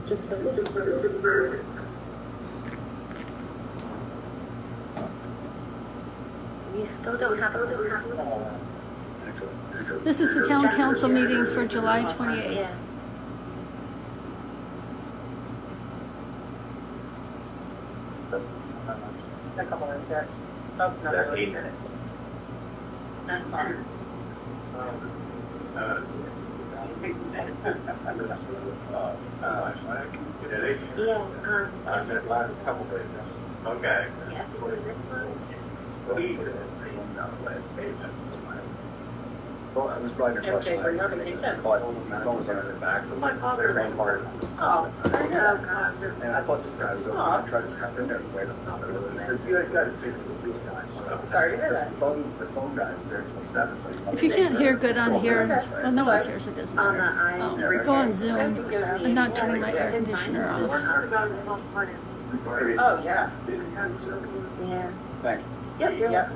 Just so. We still don't have. This is the town council meeting for July 28th. Yeah. A couple of minutes. Oh, no, That's really. 8 minutes. Not far. Yeah. That's last couple days. Okay. Yeah. For this one. Well, it was probably your Okay, for your vacation. Back. My father. Grand part. Oh, I know, God. And I thought this guy was going to try to come in there and wait on top of it. Because you guys do really nice stuff. Sorry to hear that. The phone guy was there till 7. If you can't hear good on here, well, no one's here, so it doesn't On the matter. eye. Go on Zoom. I'm not turning my air conditioner off. Oh, yeah. Yeah. Thank Yep. You're Yep.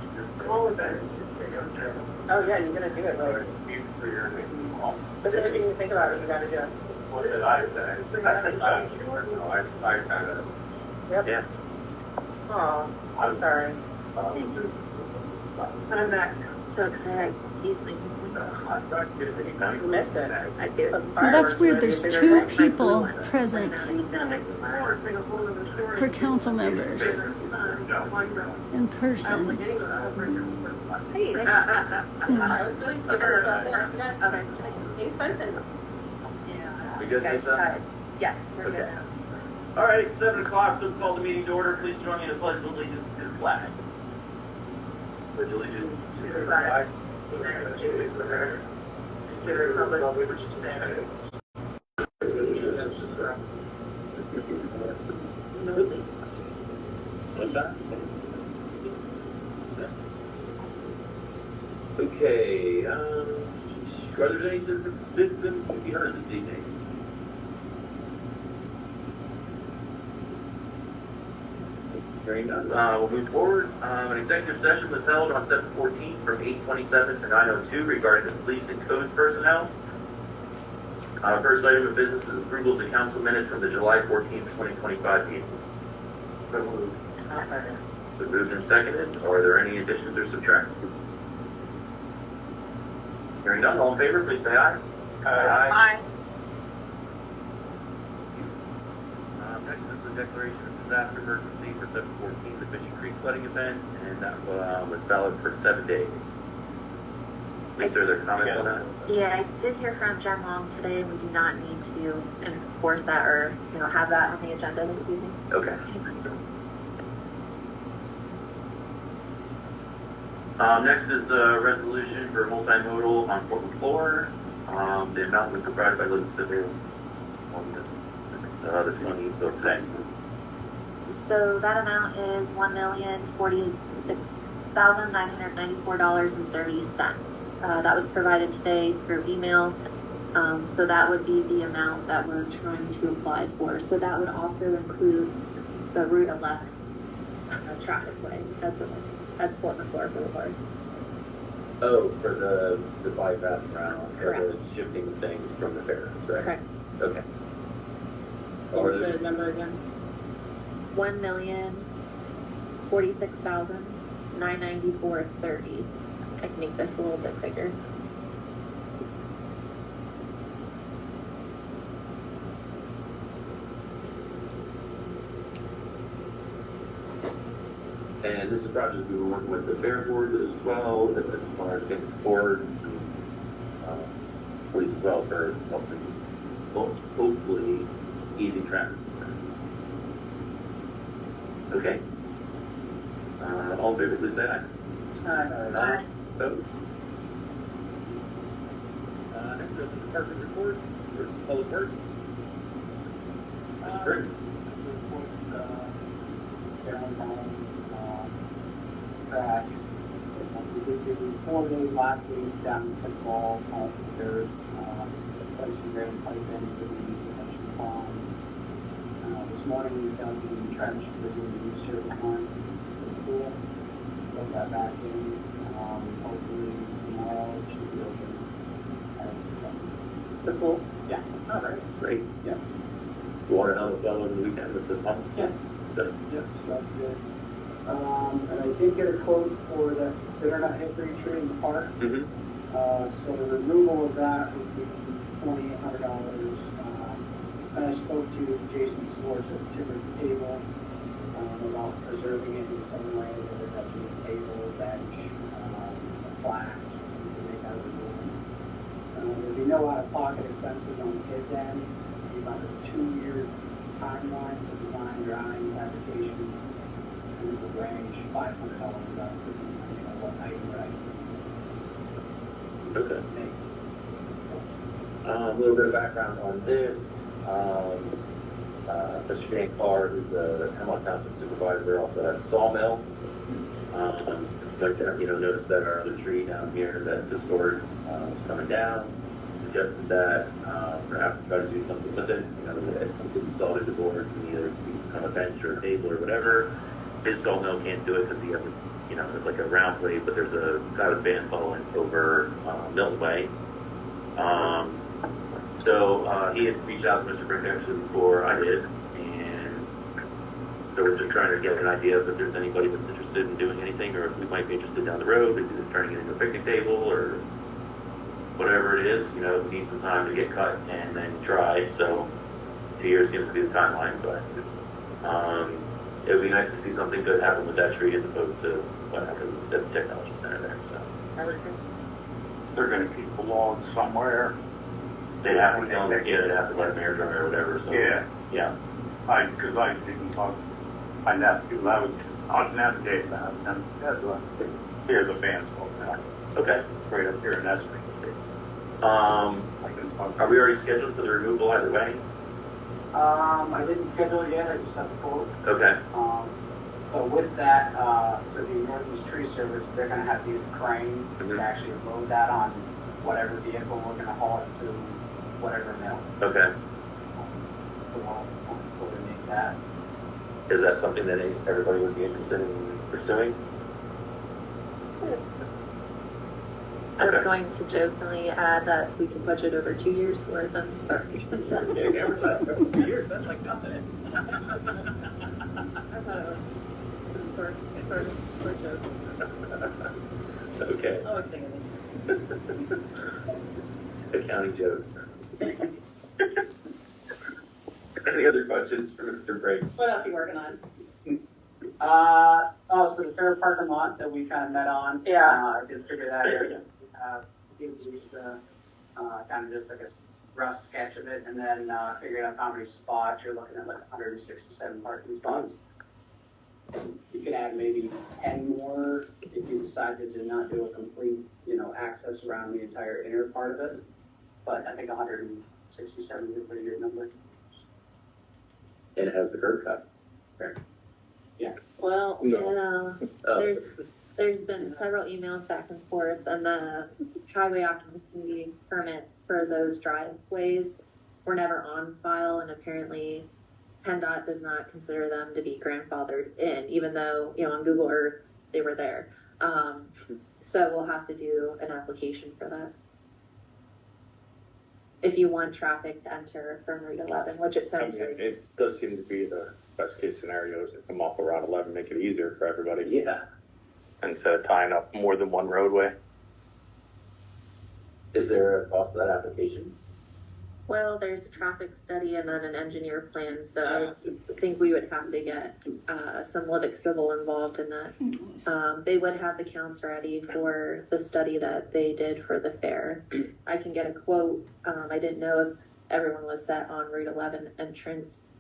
Oh, yeah, you're gonna do it, right? But everything you think about it, you gotta do it. What did I say? I kind of. Yep. Yeah. Aw, I'm sorry. I'm back. So excited. Excuse me. You missed it. I did. Well, that's weird. There's 2 people present for council members in person. Hey, there. I was really scared about that. Okay. A sentence. We good, Lisa? Yes, we're good Okay. now. All right, 7 o'clock, so call the meeting to order. Please join me in the pledge of allegiance to the flag. Pledge allegiance to the flag. To the republic which stands. What's that? Okay, are there any citizens to be heard this evening? Hearing none, we'll move forward. An executive session was held on 7/14 from 8:27 to 9:02 regarding the police and codes personnel. First item of business is approval of the council minutes from the July 14th, 2025 meeting. So moved. I'm sorry. Been moved and seconded. Are there any additions or subtractions? Hearing none, all in favor, please say aye. Bye. Next is the declaration of disaster emergency for 7/14, the Mission Creek flooding event, and that was valid for 7 days. Lisa, are there comments on that? Yeah, I did hear from Jen Long today. We do not need to enforce that or, have that on the agenda this evening. Okay. Next is a resolution for multimodal on Portland floor. The amount was provided by Liz Civil on the 20th of today. So that amount is $1,046,994.30. That was provided today through email. So that would be the amount that we're trying to apply for. So that would also include the Route 11 traffic way. That's Portland Floor Boulevard. Oh, for the bypass around, for the Correct. shifting things from the fair, right? Correct. Okay. What was the number again? $1,046,994.30. I can make this a little bit bigger. And this is a project we were working with the fair board as well, as far as getting support, police as well for helping, hopefully easing traffic. Okay. All in favor, please say aye. Aye. Opposed? Next is the department report versus public works. Great. Track. We did do 4 days last week down in football, there's, placing their pipe in to the production pond. This morning we done the trench for the new service line for the pool. Put that back in, hopefully tomorrow it should be open. The pool? Yeah. All right. Great. Yeah. water helmet fell over the weekend with the pumps? Yeah. So, Yep, so that's good. And I did get a quote for the butternut hickory tree in the park. mhm. So the removal of that would be $2,800. And I spoke to Jason Swartz at Timber Table, about preserving it in some way, whether that be a table, bench, a plaque, something to make out of the building. There'd be no out-of-pocket expenses on his end. It'd be about a 2-year timeline for design, drawing, fabrication, and it would range $500 up to, what item would I Okay. make. A little bit of background on this. Mr. Dan Carr, who's the Hemlock Township supervisor, also has a sawmill. Like, noticed that our other tree down here that's historic, is coming down. Suggested that, perhaps try to do something with it, it's something consolidated board, either become a bench or a table or whatever. His sawmill can't do it because he has it's like a round blade, but there's a guy with bandsaw over, Milton Way. So he had reached out to Mr. Brink actually before I did, and so we're just trying to get an idea of if there's anybody that's interested in doing anything, or if we might be interested down the road, maybe just turning it into a picnic table, or whatever it is. We need some time to get cut and then try, so 2 years seems to be the timeline, but it would be nice to see something good happen with that tree as opposed to what happened at the technology center there, so. They're gonna keep the logs somewhere. They'd have to tell them, they'd have to let them air dry or whatever, so. Yeah. Yeah. Because I didn't talk, my nephew, I was navigate that, and here's a band now, Okay. right up here in Esprit. Are I can talk. we already scheduled for the removal either way? I didn't schedule it yet, I just have to quote. Okay. So with that, so the Northeast Tree Service, they're gonna have to use a crane Mhm. to actually load that on whatever vehicle we're gonna haul it to, whatever mill. Okay. So I'll coordinate that. Is that something that everybody would be interested in pursuing? I was Okay. going to jokingly add that we could budget over 2 years for them. Years, that's like nothing. I thought it was for jokes. Okay. I was thinking. Accounting jokes. Any other questions for Mr. Brink? What else are you working on? So the third parking lot that we kind of met on. Yeah. I did figure that out. Give Lisa, kind of just like a rough sketch of it, and then, figuring out how many spots, you're looking at like 167 parking spots. You could add maybe 10 more if you decided to not do a complete, access around the entire inner part of it. But I think 167 is a pretty good number. And it has the curb cut. Well, No. yeah, there's been several emails back and forth, and the highway occupancy permit for those driveways were never on file, and apparently PennDOT does not consider them to be grandfathered in, even though, on Google Earth, they were there. So we'll have to do an application for that. If you want traffic to enter from Route 11, which it I sounds mean, like. it does seem to be the best case scenario is to come off of Route 11, make it easier for everybody Yeah. instead of tying up more than one roadway. Is there a cost to that application? Well, there's a traffic study and then an engineer plan, so I think we would have to get, some Livick Civil involved in that. They would have the counts ready for the study that they did for the fair. I can get a quote, I didn't know if everyone was set on Route 11 entrance.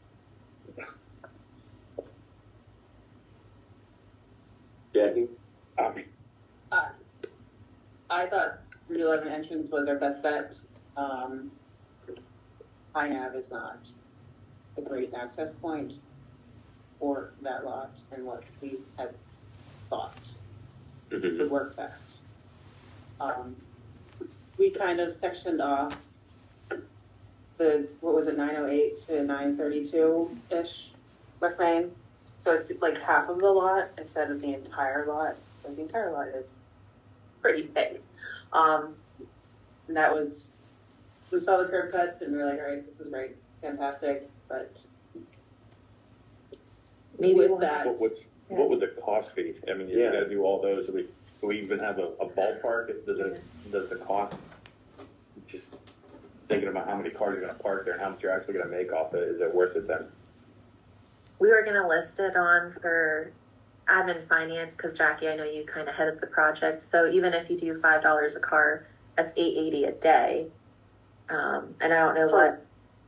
Jackie? I thought Route 11 entrance was our best bet. Pine Ave is not a great access point for that lot, and what we had thought Mm-hmm. would work best. We kind of sectioned off the, 908 to 932-ish West Main. So it's like half of the lot instead of the entire lot. So the entire lot is pretty big. And that was, we saw the curb cuts and we were like, all right, this is right. fantastic, but Maybe with we'll that, What would the cost be? I mean, you gotta do all those, do we even have a ballpark? Does the cost, just thinking about how many cars are gonna park there and how much you're actually gonna make off it, is it worth it then? We were gonna list it on for admin finance, cause Jackie, I know you kind of headed the project, so even if you do $5 a car, that's $8.80 a day. And I don't know For- what,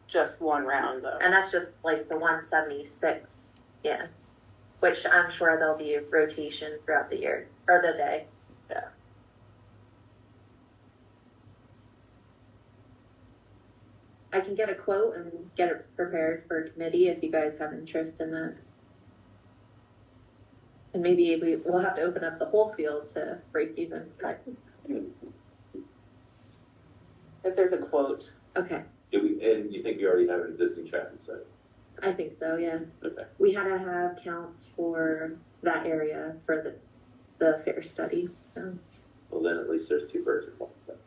just one round though. and that's just like the 176, yeah. Which I'm sure there'll be rotation throughout the year, or the day. Yeah. I can get a quote and get it prepared for a committee if you guys have interest in that. And maybe we'll have to open up the whole field to break even. If there's a quote, Okay, And you think you already have an existing traffic set? I think so, yeah. Okay. We had to have counts for that area for the fair study, so. Well, then at least there's 2 birds with one stone.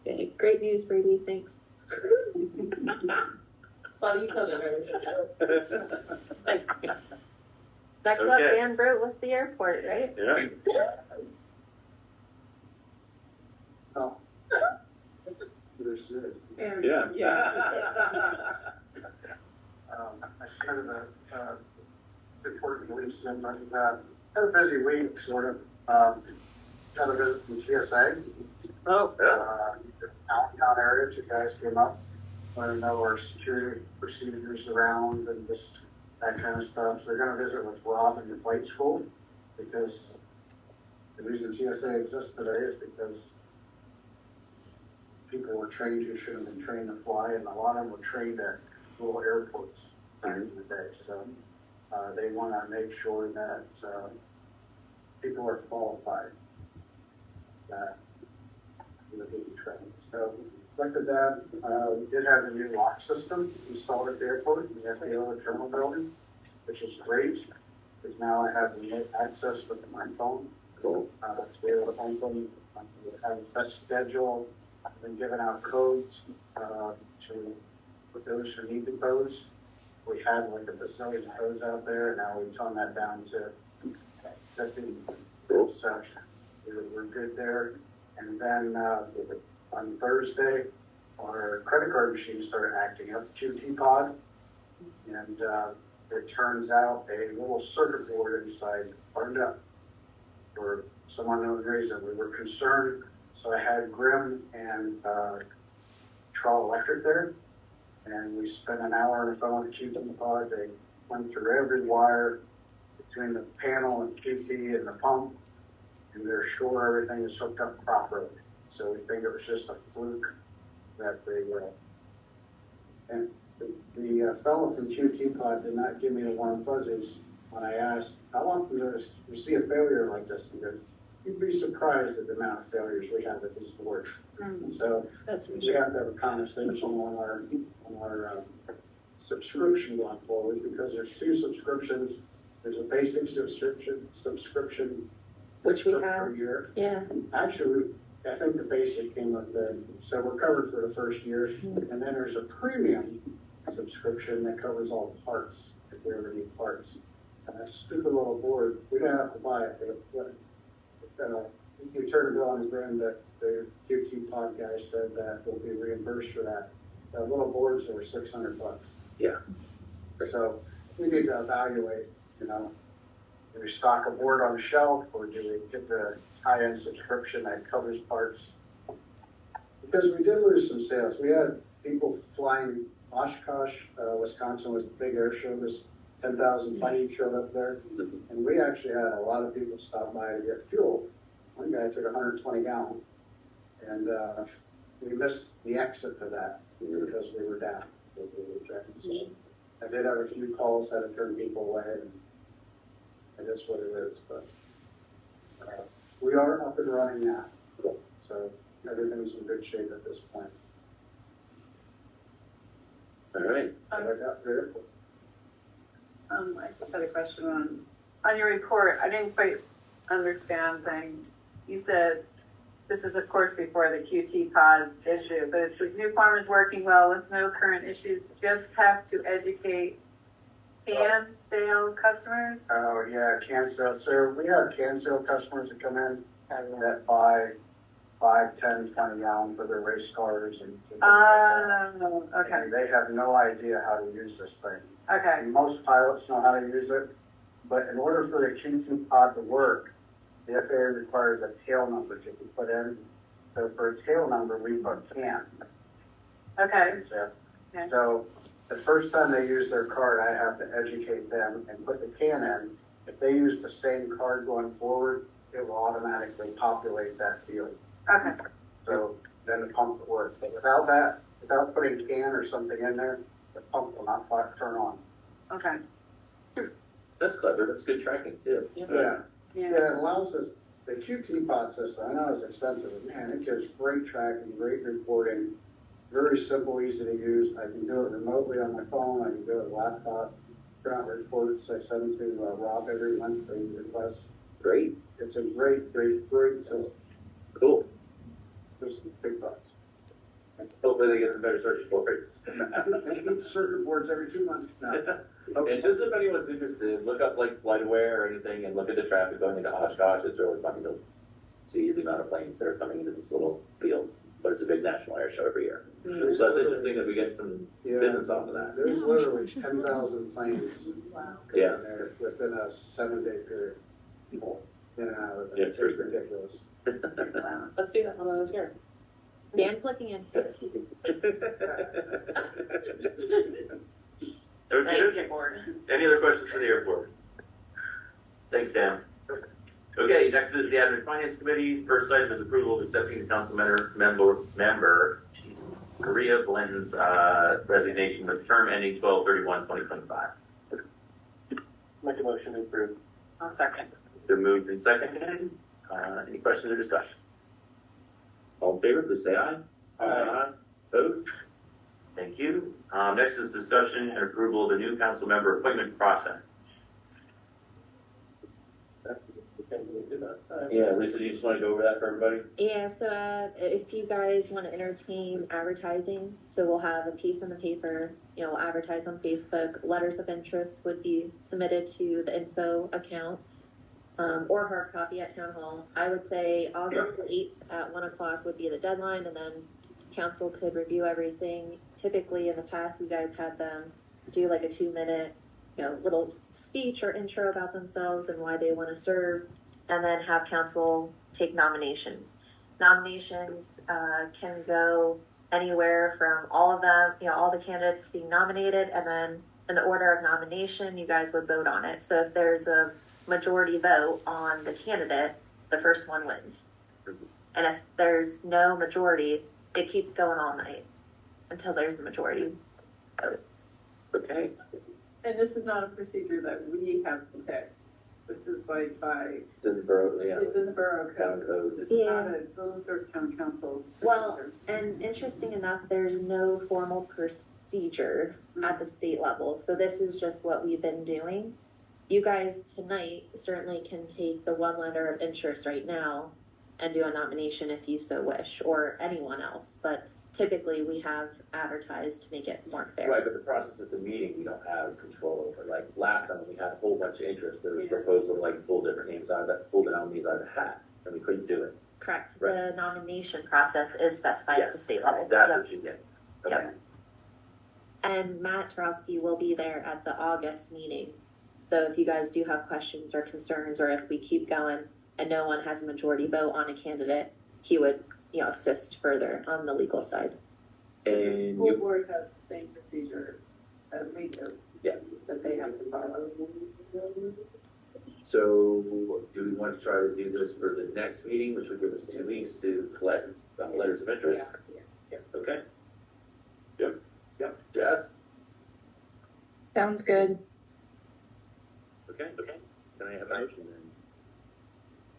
Okay, great news, Brady, thanks. well, you killed it. Thanks. Next up, Okay. Dan Brote with the airport, right? Yeah. Oh. There's this. Yeah. I started a report release and I had a busy week, sort of. Got a visit from TSA. Oh, Allentown area, 2 guys came up, wanted to know our security procedures around and just that kind of stuff. So they're gonna visit with Rob in the flight school, because the reason TSA exists today is because people were trained who should have been trained to fly, and a lot of them were trained at little airports during the day. So they want to make sure that people are qualified that will be trained. So looked at that. We did have a new lock system installed at the airport. We have the other terminal building, which is great, because now I have remote access with my phone. Cool. To be able to open, have a touch schedule. I've been giving out codes to for those who need the codes. We had like a bazillion codes out there, and now we've toned that down to 50. Cool. So we're good there. And then on Thursday, our credit card machine started acting up, QT pod, and it turns out a little circuit board inside burned up for some unknown reason. We were concerned, so I had Grimm and Trawl Electric there, and we spent an hour on the phone with QT pod. They went through every wire between the panel and QT and the pump, and they're sure everything is hooked up properly. So we think it was just a fluke that they and the fellow from QT pod did not give me the warm fuzzies when I asked, how often do you see a failure like this? He goes, you'd be surprised at the amount of failures we have at these boards. So That's for we sure. have to have a conversation on our subscription going forward, because there's 2 subscriptions. There's a basic subscription Which we per have, year. yeah. Actually, I think the basic came up then, so we're covered for the first year. And then there's a premium subscription that covers all the parts, if we ever need parts. And that stupid little board, we don't have to buy it, but you turn it on, and the QT pod guy said that we'll be reimbursed for that. The little boards are $600. Yeah. So we need to evaluate, do we stock a board on the shelf, or do we get the high-end subscription that covers parts? Because we did lose some sales. We had people flying Oshkosh, Wisconsin was a big air show. This 10,000 planes showed up there. And we actually had a lot of people stop by to get fuel. One guy took 120 gallons. And we missed the exit to that because we were down. So I did have a few calls, had to turn people away. And it is what it is. But we are up and running now. So everything's in good shape at this point. All right. I got there. I just had a question on your report. I didn't quite understand thing. You said this is of course before the QT pod issue, but it says new farmers working well with no current issues, just have to educate can sale customers. Oh, yeah, can sale, so we have can sale customers that come in that buy 5, 10, 20 gallon for their race cars and. Okay, And they have no idea how to use this thing. okay, And most pilots know how to use it, but in order for the QT pod to work, the FAA requires a tail number to be put in. So for a tail number, we put can. okay, And so the first time they use their card, I have to educate them and put the can in. If they use the same card going forward, it will automatically populate that field. okay, So then the pump will work. But without that, without putting can or something in there, the pump will not turn on. okay. That's clever, that's good tracking too. Yeah, it allows us, the QT pod system, I know it's expensive, but man, it gives great tracking, great reporting, very simple, easy to use. I can do it remotely on my phone, I can do it on laptop, print out reports, I send to Rob every month for requests. Great, It's a great system, cool. just big bucks. Hopefully they get some better search reports. And each circuit boards every 2 months now. And just if anyone's interested, look up like FlightAware or anything and look at the traffic going into Oshkosh. It's really funny to see the amount of planes that are coming into this little field. But it's a big national air show every year. So it's interesting that we get some business off of that. There's literally 10,000 planes Yeah. in there within a 7-day period. In and out of it. Yeah, it's It's ridiculous. Wow. Let's do that one of those here. Dan's looking into it. Okay, any other questions for the airport? Thanks, Dan. Okay, next is the Admin and Finance Committee. First item is approval of accepting the council member Maria Blenden's resignation with term ending 12/31/2025. Make a motion to approve. I'll second. They're moved and seconded. Any questions or discussion? All in favor, please say aye. Aye. Opposed? Thank you. Next is discussion and approval of the new council member appointment process. Yeah, Lisa, do you just want to go over that for everybody? Yeah, so if you guys want to entertain advertising, so we'll have a piece in the paper, we'll advertise on Facebook. Letters of interest would be submitted to the info account, or hard copy at town hall. I would say August 8th at 1 o'clock would be the deadline, and then council could review everything. Typically, in the past, you guys had them do like a 2-minute, little speech or intro about themselves and why they want to serve, and then have council take nominations. Nominations can go anywhere from all of them, all the candidates being nominated, and then in the order of nomination, you guys would vote on it. So if there's a majority vote on the candidate, the first one wins. And if there's no majority, it keeps going all night until there's a majority vote. Okay. And this is not a procedure that we have picked. This is like It's in the borough, it's in the borough Town code. code. This is not a village or town council Well, procedure. and interesting enough, there's no formal procedure at the state level. So this is just what we've been doing. You guys tonight certainly can take the one letter of interest right now and do a nomination if you so wish, or anyone else. But typically we have advertised to make it more fair. Right, but the process at the meeting, we don't have control over. Like last time, we had a whole bunch of interest. There was a proposal to like pull different names out of that, pull the nominees out of the hat, and we couldn't do it. Correct. Right. The nomination process is specified at the state level. That's Yep. what you get. Okay. Yep. And Matt Tarowski will be there at the August meeting. So if you guys do have questions or concerns, or if we keep going and no one has a majority vote on a candidate, he would, assist further on the legal side. The And school you, board has the same procedure as we do. Yeah. That they have to follow. so do we want to try to do this for the next meeting, which would give us 2 weeks to collect letters of interest? Okay. Yep. Jess? Sounds good. Okay. Can I have a motion then?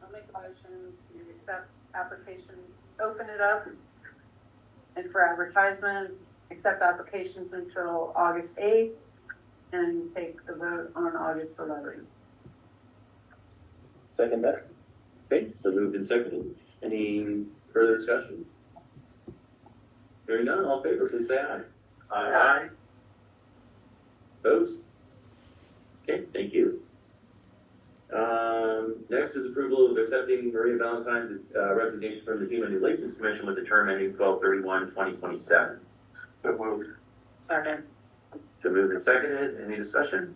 I'll make a motion to accept applications, open it up, and for advertisement, accept applications until August 8th, and take the vote on August 11th. Second that. Okay, so moved and seconded. Any Further discussion? Hearing none, all in favor, please say aye. Aye. Opposed? Okay, thank you. Next is approval of accepting Maria Valentine's resignation from the Human Relations Commission with the term ending 12/31/2027. So moved. Second. So moved and seconded. Any discussion?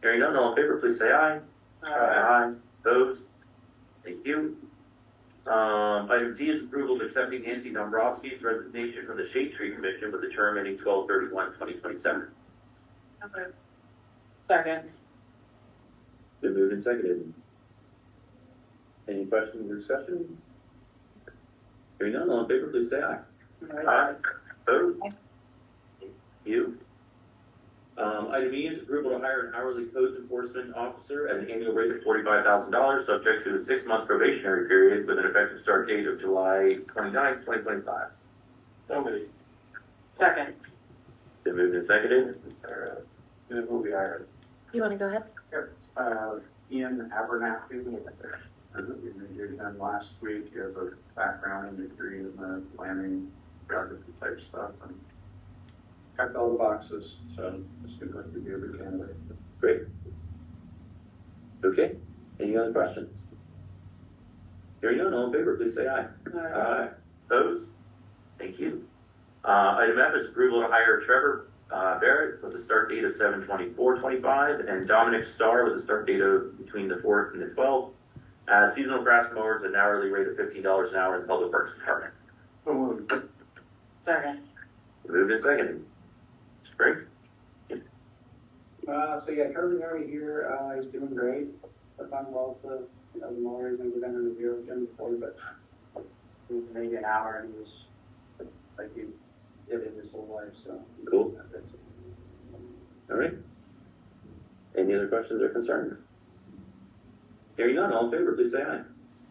Hearing none, all in favor, please say aye. Aye. Opposed? Thank you. Item D is approval of accepting Nancy Dombrowski's resignation from the Shade Tree Commission with the term ending 12/31/2027. Second. Been moved and seconded. Any questions or discussion? Hearing none, all in favor, please say aye. Aye. Opposed? Thank you. Item E is approval to hire an hourly codes enforcement officer at an annual rate of $45,000, subject to a 6-month probationary period with an effective start date of July 29th, 2025. So moved. Second. Been moved and seconded. Sarah, who we hired? You want to go ahead? Ian Abernathy. We interviewed him last week. He has a background and degree in the planning, geography type stuff, and checked all the boxes, so it's good like to be a good candidate. Great. Okay. Any other questions? Hearing none, all in favor, please say aye. Aye. Opposed? Thank you. Item F is approval to hire Trevor Barrett with a start date of 7/24/25 and Dominic Starr with a start date of between the 4th and the 12th as seasonal grass mowers at an hourly rate of $15 an hour in the Public Works Department. So moved. Second. Moved and seconded. Spring? So yeah, Charlie already here, he's doing great. I've done well to, the more he's never been in a zero gym before, but he was maybe an hour and he was like he did it his whole life, so. Cool. All right. Any other questions or concerns? Hearing none, all in favor, please say aye.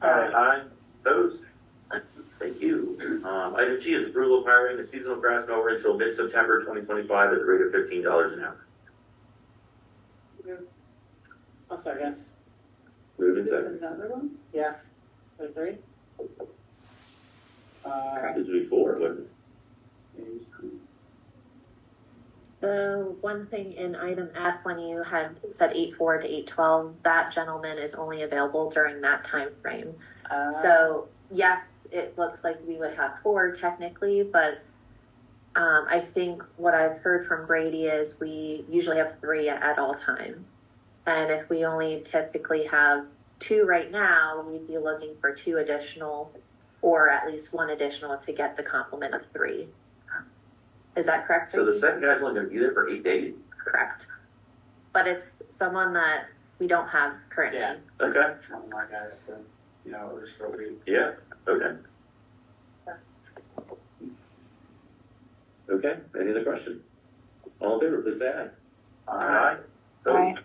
Aye. Aye. Opposed? Thank you. Item G is approval of hiring a seasonal grass mower until mid-September 2025 at the rate of $15 an hour. I'll second. Moved and seconded. Another one? Yeah. For 3? This was before, wasn't it? The one thing in item F, when you had said 8/4 to 8/12, that gentleman is only available during that time frame. So yes, it looks like we would have 4 technically, but I think what I've heard from Brady is we usually have 3 at all time. And if we only typically have 2 right now, we'd be looking for 2 additional or at least 1 additional to get the complement of 3. Is that correct? So the Brady? second guy's only going to be there for 8 days? Correct. But it's someone that we don't have currently. Yeah. Okay. One of my guys, just for a week. Yeah, okay. Okay, any other questions? All in favor, please say aye. Aye. Opposed?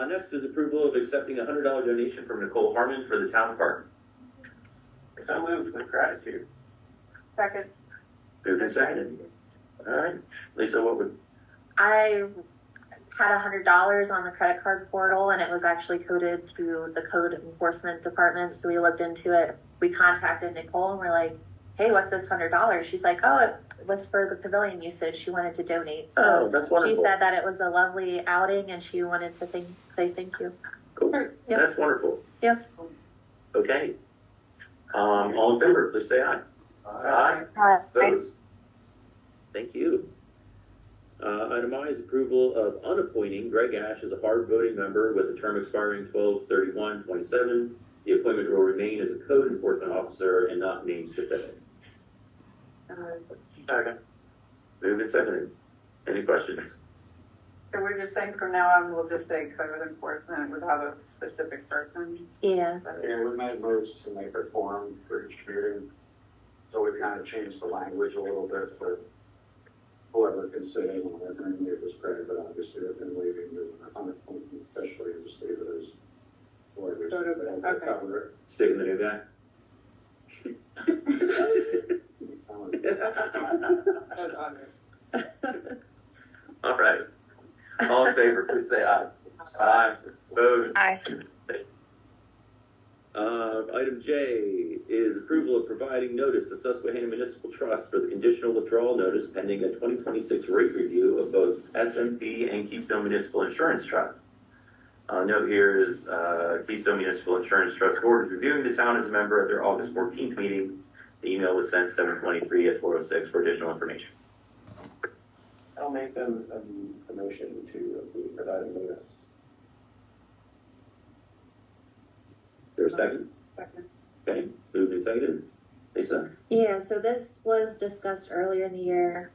Next is approval of accepting a $100 donation from Nicole Harmon for the town park. So moved with gratitude. Second. Moved and seconded. All right, Lisa, what would, I had $100 on the credit card portal and it was actually coded to the code enforcement department. So we looked into it. We contacted Nicole and we're like, hey, what's this $100? She's like, oh, it was for the pavilion usage. She wanted to donate. So oh, that's wonderful. she said that it was a lovely outing and she wanted to say thank you. Cool, Yep. that's wonderful. Yep. Okay. All in favor, please say aye. Aye. Opposed? Thank you. Item I is approval of unappointing Greg Ash as a hard voting member with a term expiring 12/31/27. The appointment will remain as a code enforcement officer and not named specific. Second. Moved and seconded. Any questions? So we're just saying from now on, we'll just say code enforcement without a specific person? Yeah. Yeah, we made moves to make it form for each meeting, so we kind of changed the language a little bit for whoever can sit in on it, and it was great, but obviously I've been leaving the unappointed officially, and just leave it as whoever's. That's how we're. Sticking the new guy? That was obvious. All right. All in favor, please say aye. Aye. Opposed? Aye. item J is approval of providing notice to Susquehanna Municipal Trust for the conditional withdrawal notice pending a 2026 rate review of both SMP and Keystone Municipal Insurance Trust. Note here is Keystone Municipal Insurance Trust Board is reviewing the town as a member at their August 14th meeting. The email was sent 7/23 at 4:06 for additional information. I'll make a motion to approve providing notice. Is there a second? Second. Okay, moved and seconded. Lisa? Yeah, so this was discussed earlier in the year,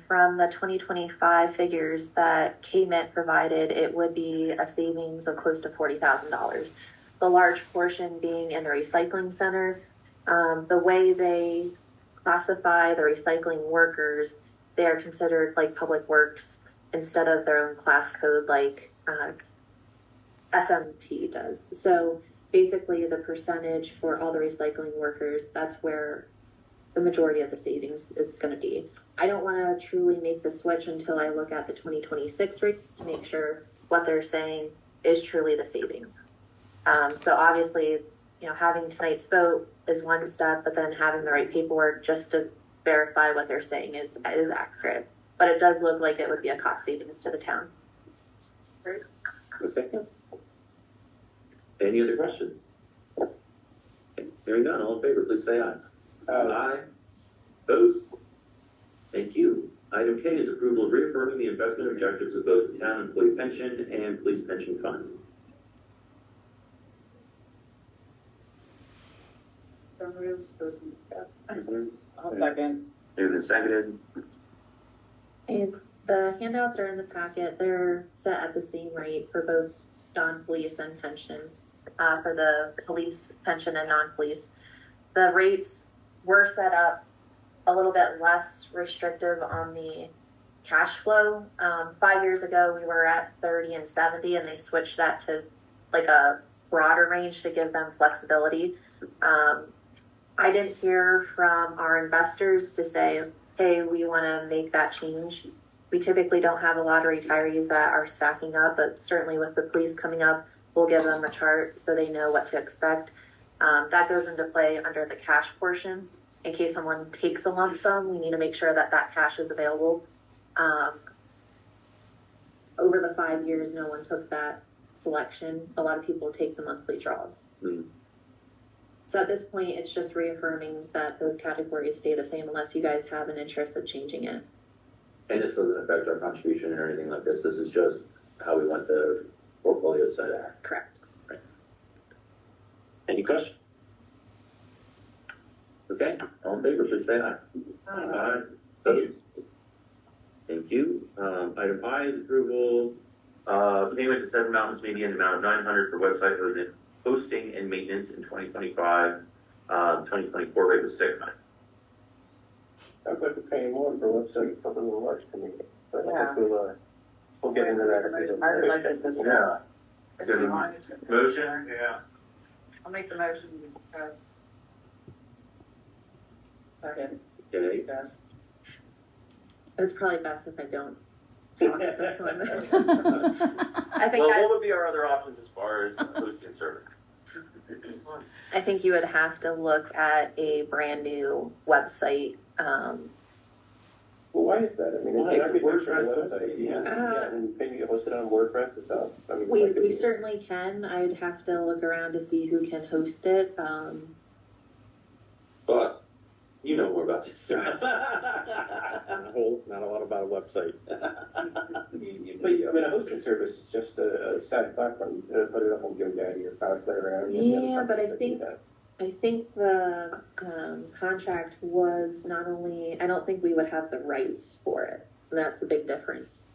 from the 2025 figures that KMIT provided, it would be a savings of close to $40,000. The large portion being in the recycling center. The way they classify the recycling workers, they are considered like public works instead of their own class code like SMT does. So basically the percentage for all the recycling workers, that's where the majority of the savings is going to be. I don't want to truly make the switch until I look at the 2026 rates to make sure what they're saying is truly the savings. So obviously, you know, having tonight's vote is one step, but then having the right paperwork just to verify what they're saying is accurate. But it does look like it would be a cost savings to the town. Okay. Any other questions? Okay, hearing none, all in favor, please say aye. Aye. Opposed? Thank you. Item K is approval of reaffirming the investment objectives of both the town employee pension and police pension fund. So moved, so we can discuss. I'll second. Moved and seconded. And the handouts are in the packet. They're set at the same rate for both non-police and pension, for the police pension and non-police. The rates were set up a little bit less restrictive on the cash flow. 5 years ago, we were at 30 and 70, and they switched that to like a broader range to give them flexibility. I didn't hear from our investors to say, hey, we want to make that change. We typically don't have a lot of retirees that are stacking up, but certainly with the police coming up, we'll give them a chart so they know what to expect. That goes into play under the cash portion. In case someone takes a lump sum, we need to make sure that that cash is available. Over the 5 years, no one took that selection. A lot of people take the monthly draws. Mm. So at this point, it's just reaffirming that those categories stay the same unless you guys have an interest of changing it. And this doesn't affect our contribution or anything like this. This is just how we want the portfolio set out. Correct. Right. Any questions? Okay, all in favor, please say aye. Aye. Opposed? Thank you. Item I is approval, payment to Seven Mountains Media in the amount of $900 for website hosting and maintenance in 2025. 2024 rate was $600. I'd like to pay more for websites, something will work to me, but I guess Yeah. we'll get into that. I would like to discuss. If you want. Motion? Yeah. I'll make the motion to discuss. Second. Okay. Discuss. It's probably best if I don't talk at this one. I think Well, what would be our other options as far as hosting service? I think you would have to look at a brand new website. Well, why is that? I mean, Why? it's like WordPress website, yeah, Uh, and maybe you host it on WordPress, it's out. I mean, We, like, we certainly can. I'd have to look around to see who can host it. Boss, you know more about this. Not a lot about a website. But, I mean, a hosting service is just a static platform, put it up on GoDaddy or Cloudflare or any other Yeah, but I companies that do think that. I think the contract was not only, I don't think we would have the rights for it. And that's a big difference.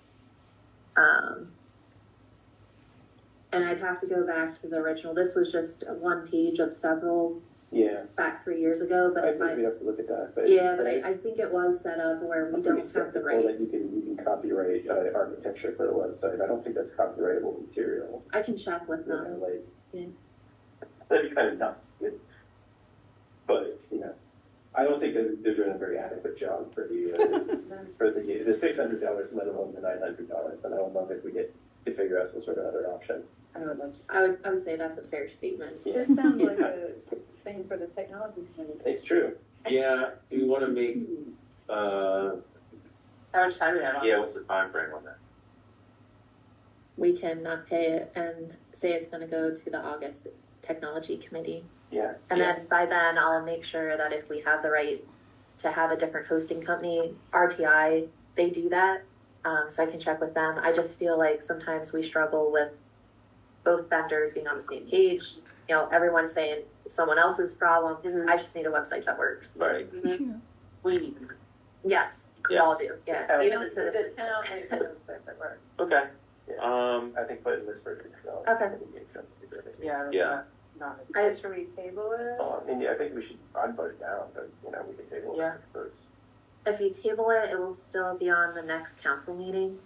And I'd have to go back to the original. This was just one page of several Yeah, back 3 years ago, but I it's think not. we'd have to look at that, but. Yeah, but I think it was set up where we I'm don't pretty have the skeptical that rights. you can copyright architecture for a website. I don't think that's copyrightable material. I can check with You know, them. like, Yeah. that'd be kind of nuts. But, you know, I don't think that they're doing a very adequate job for the $600 minimum, the $900, and I don't know if we could figure out some sort of other option. I would like to. I would say that's a fair statement. This sounds like a thing for the technology committee. It's true. Yeah, do you wanna make, How much time do we have on Yeah, this? what's the time frame on that? We can pay it and say it's gonna go to the August Technology Committee. Yeah. And then by then, I'll make sure that if we have the right to have a different hosting company, RTI, they do that. So I can check with them. I just feel like sometimes we struggle with both vendors being on the same page. You know, everyone's saying it's someone else's problem. Mhm. I just need a website that works. right, We, Yes, we Yeah. all do. Yeah, even the The citizens. town, they have a website that works. okay. Yeah. I think putting this for $50. Okay. would be acceptable. yeah, Yeah. not, Should we table it? I mean, yeah, I think we should, I'd vote it down, but, you know, we can table it Yeah. first. If you table it, it will still be on the next council meeting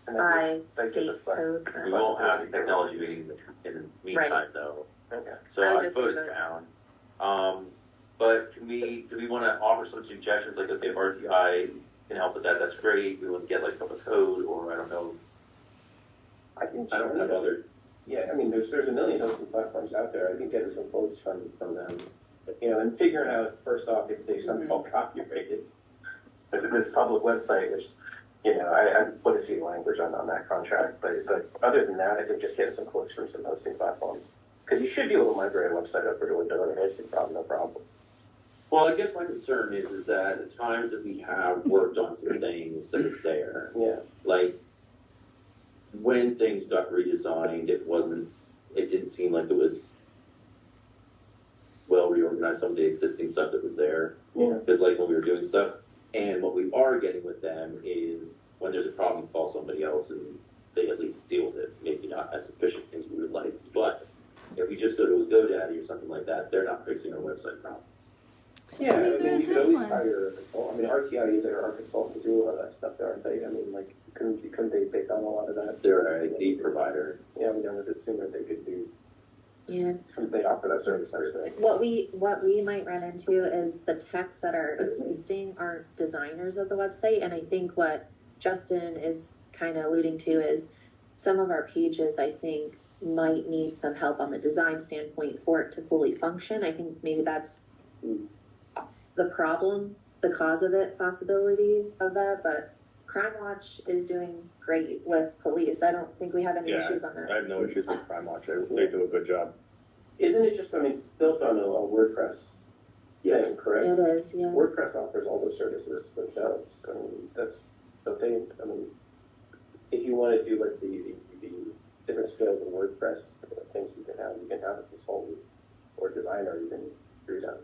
And then by that state gives us less- code. We won't have a technology meeting in the meantime, though. Okay. So I I just voted voted. down. But do we wanna offer some suggestions, like, okay, if RTI can help with that, that's great, we want to get like a code, or I don't know, I think. I don't have other, Yeah, I mean, there's a million hosting platforms out there. I think getting some quotes from them, you know, and figuring out first off if there's something called copyrighted. But this public website, which, you know, I want to see the language on that contract, but other than that, I think just getting some quotes from some hosting platforms. Because you should be able to migrate a website over to another hosting problem, no problem. well, I guess my concern is that at times that we have worked on some things that are there, Yeah. like, when things got redesigned, it didn't seem like it was well reorganized, some of the existing stuff that was there. Yeah. Because like when we were doing stuff, and what we are getting with them is when there's a problem, call somebody else and they at least deal with it. Maybe not as efficient as we would like, but if we just go to a GoDaddy or something like that, they're not fixing our website problem. Yeah, I mean, you there's could this always one. hire a consultant. I mean, RTI is our consultant to do a lot of that stuff, aren't they? I mean, like, couldn't they take on a lot of that? They're our IT provider. Yeah, we don't assume that they could do, Yeah. they offer that service, I think. What we might run into is the techs that are existing aren't designers of the website, and I think what Justin is kind of alluding to is some of our pages, I think, might need some help on the design standpoint for it to fully function. I think maybe that's the problem, the cause of it, possibility of that, but Crime Watch is doing great with police. I don't think we have any Yeah, issues on I that. have no issues with Crime Watch. They do a good job. Isn't it just, I mean, it's built on a WordPress thing, correct? It is, yeah. WordPress offers all those services themselves, and that's the thing. I mean, if you want to do like the different scale of WordPress things you can have a consultant or designer even do that.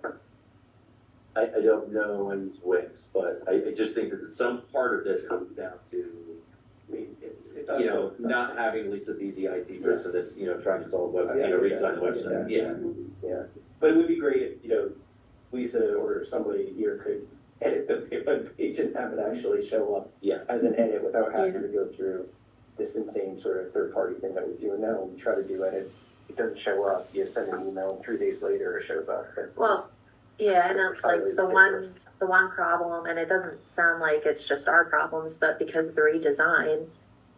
I don't know anyone's Wix, but I just think that some part of this comes down to, I mean, you know, not having Lisa be the IT person that's, you know, trying to solve web, you know, redesign the website. Yeah. Yeah, but it would be great if, you know, Lisa or somebody here could edit the web page and have it actually show up Yeah. as an edit without having to go through this insane sort of third-party thing that we do now. When we try to do edits, it doesn't show up. You send an email, and 3 days later it shows up. Well, yeah, and then, like Ridiculous. the one problem, and it doesn't sound like it's just our problems, but because of the redesign,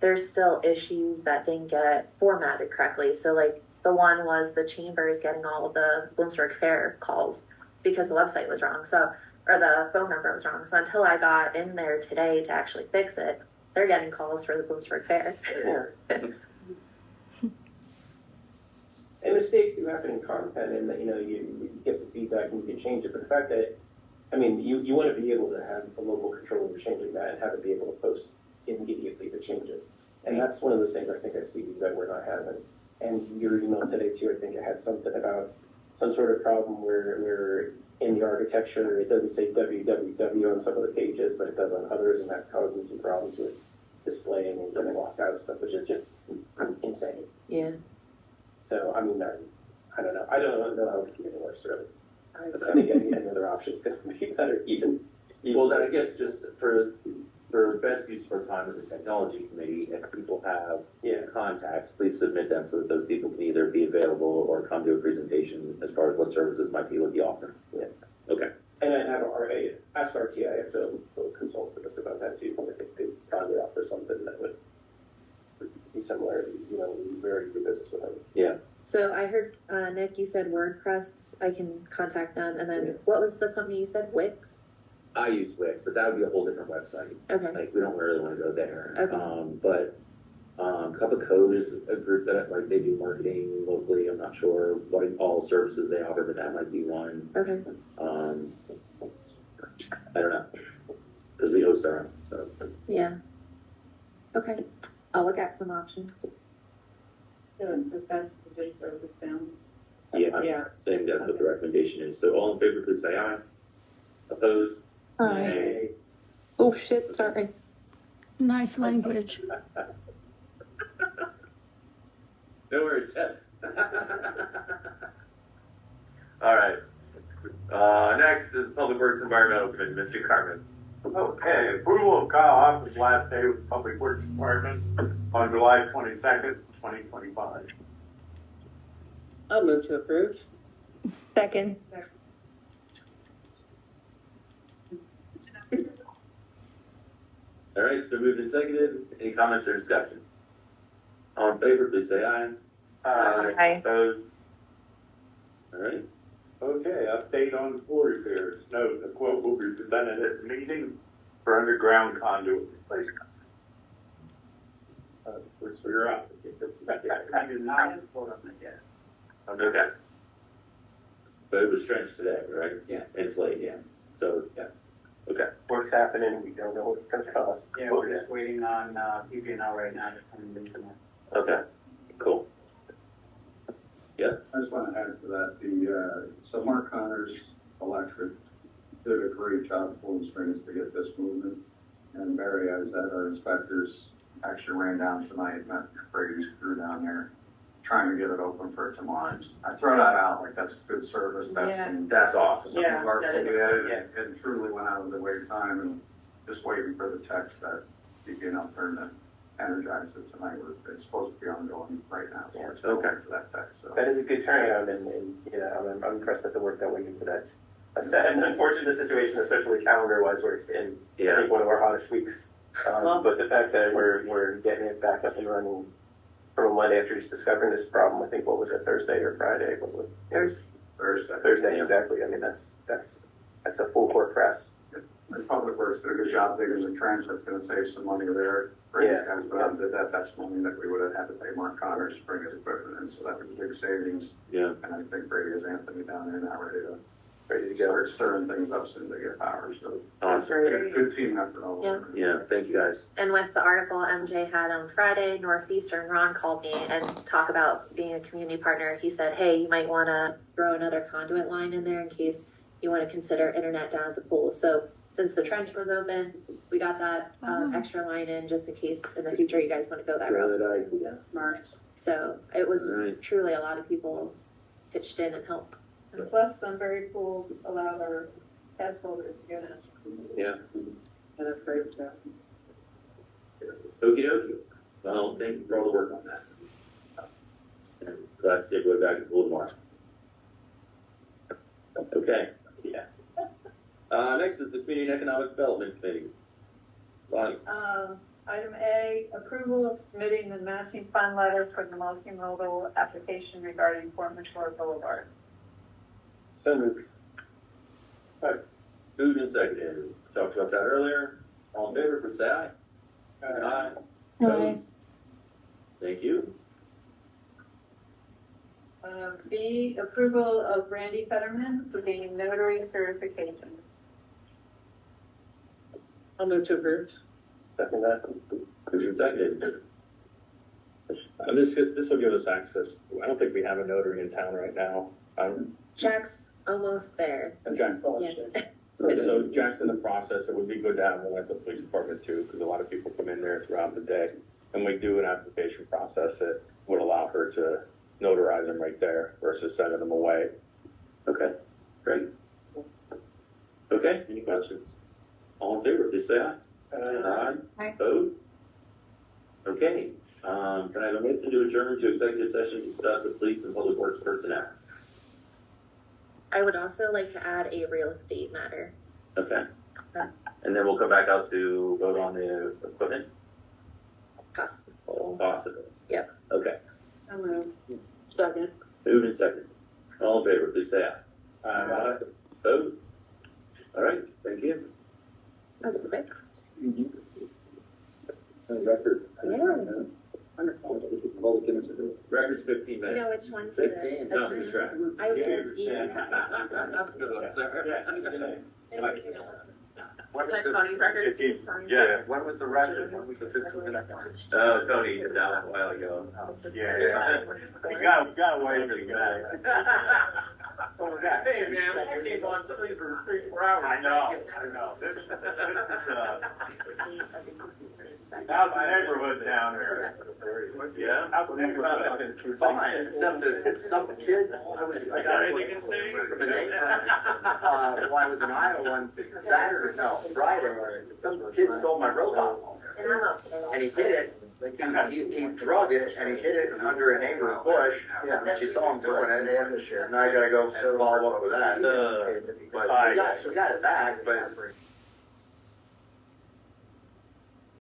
there's still issues that didn't get formatted correctly. So like the one was the chamber is getting all of the Bloomsburg Fair calls because the website was wrong. So, or the phone number was wrong. So until I got in there today to actually fix it, they're getting calls for the Bloomsburg Fair. Yeah. And mistakes do happen in content, and you know you get some feedback and you can change it. But the fact that, I mean, you want to be able to have a local control over changing that and have it be able to post immediately the changes. And that's one of those things I think I see that we're not having. And your email today too, I think it had something about some sort of problem where in the architecture it doesn't say www on some of the pages, but it does on others, and that's causing some problems with displaying and getting locked out of stuff, which is just insane. Yeah. So, I mean, I don't know. I don't know how it can get any worse, really. I think any other option is going to be better, even. Well, then I guess just for best use of our time as a technology committee, if people have contacts, please submit them so that those people can either be available or come to a presentation as far as what services might be with the offer. Yeah. Okay. And I have ask RTI if they'll consult with us about that too, because I think they probably offer something that would be similar, you know, we already do business with them. Yeah, So I heard, Nick, you said WordPress, I can contact them, and then what was the company you said, Wix? I use Wix, but that would be a whole different website. Okay, Like, we don't really wanna go there. Okay. Cup of Code is a group that, like, they do marketing locally. I'm not sure what all services they offer, but that might be one. okay, I don't know, because we host our own, so. yeah. Okay, I'll look at some options. The best to just throw this down. Yeah, same, that's what the recommendation is. So all in favor, please say aye. Opposed? Aye. Oh, shit, sorry. Nice language. No worries, yes. All right. Next is Public Works Environmental Committee, Mr. Carmen. Okay, approval of Kyle Hoffman's last day with the Public Works Department on July 22nd, 2025. I'll move to approve. Second. All right, it's been moved and seconded. Any comments or discussions? All in favor, please say aye. Aye. Opposed? All right. Okay, update on floor repairs. Note, the quote will be presented at the meeting for underground conduit replacement. Where's your up? I do not vote on it yet. Okay. But it was trenched today, right? Yeah. It's late, yeah. So, yeah. Okay. Work's happening, we don't know what it's gonna cost. Yeah, we're just waiting on, PPNL right now to come in tonight. Okay. Cool. I just want to add to that, so Mark Connors Electric did a great job pulling strings to get this movement. And Mary, as our inspectors actually ran down tonight, met Brady's crew down there, trying to get it open for tomorrow. I throw that out, like, that's good service, Yeah. That's awesome. Some of our, that is- and truly went out of the wait time and just waiting for the text that PPNL turned to energize it tonight. It's supposed to be ongoing right now, so we're still waiting for that text, so. That is a good turnaround, and you know, I'm impressed at the work that went into that. A sad and unfortunate situation, especially calendar-wise, where it's in, I Yeah. think, one of our hottest weeks. But the fact that we're getting it back up and running from a Monday after just discovering this problem, I think, what was it, Thursday or Friday? What was it? Thursday, exactly. I mean, that's a full court press. And Public Works did a good job digging the trench, that's gonna save some money there. Brady's guys went out and did that, that's money that we would have had to pay Mark Connors to bring his equipment in, so that was a big savings. Yeah. And I think Brady has Anthony down there now ready to go. start stirring things up soon to get power, so. Awesome. Good team effort all over. Yeah, thank you guys. And with the article MJ had on Friday, Northeastern Ron called me and talked about being a community partner. He said, hey, you might want to throw another conduit line in there in case you want to consider internet down at the pool. So since the trench was open, we got that extra line in just in case in the future you guys want to go that route. Good idea. That's smart. So it was Right. truly a lot of people pitched in and helped. So. Plus, Sunbury Pool allowed our pass holders to go down. Yeah. And that's great stuff. Okie dokie. Well, thank you for all the work on that. And glad to see everybody back in pool tomorrow. Okay. Yeah. Next is the Community and Economic Development Committee. Bonnie. Item A, approval of submitting the matching fund letter for the multimodal application regarding Fort Shore Boulevard. So moved. Moved and seconded. Talked about that earlier. All in favor, please say aye. Aye. Aye. Thank you. B, approval of Randy Fetterman for the notary certification. I'll move to approve. Second that. Moved and seconded. This will give us access. I don't think we have a notary in town right now. Jack's almost there. Jack, Yeah. so Jack's in the process. It would be good to have one at the police department too, because a lot of people come in there throughout the day. And we do an application process that would allow her to notarize them right there versus sending them away. Okay, great. Okay, any questions? All in favor, please say aye. Aye. Aye. Opposed? Okay, can I have a motion to adjourn to executive session to discuss the police and public works personnel? I would also like to add a real estate matter. Okay, So, and then we'll come back out to vote on the equipment? Possible. Possible. Yep. Okay, So moved. Second. moved and seconded. All in favor, please say aye. Aye. Opposed? All right, thank you. That's quick. Record. Yeah. Wonderful. All the kids are doing. Record's 15 You minutes. know which one's 15, the. don't keep track. I will be. When was the, Tony's record. yeah, when was the record? When was the 15 minute? Oh, Tony did that one a while ago. Yeah. We got away with it. Hey, man, I came on something for 3-4 hours. I know. This is, how's the neighborhood down there? Yeah? How's the neighborhood? Fine, except that some kid, I got Anything to say? well, I was in Iowa on Saturday, no, Friday, some kid stole my robot. And he hid it, he drug it, and he hid it under a neighbor's bush, and she saw him doing it, and I gotta go follow up with that. But we got it back, but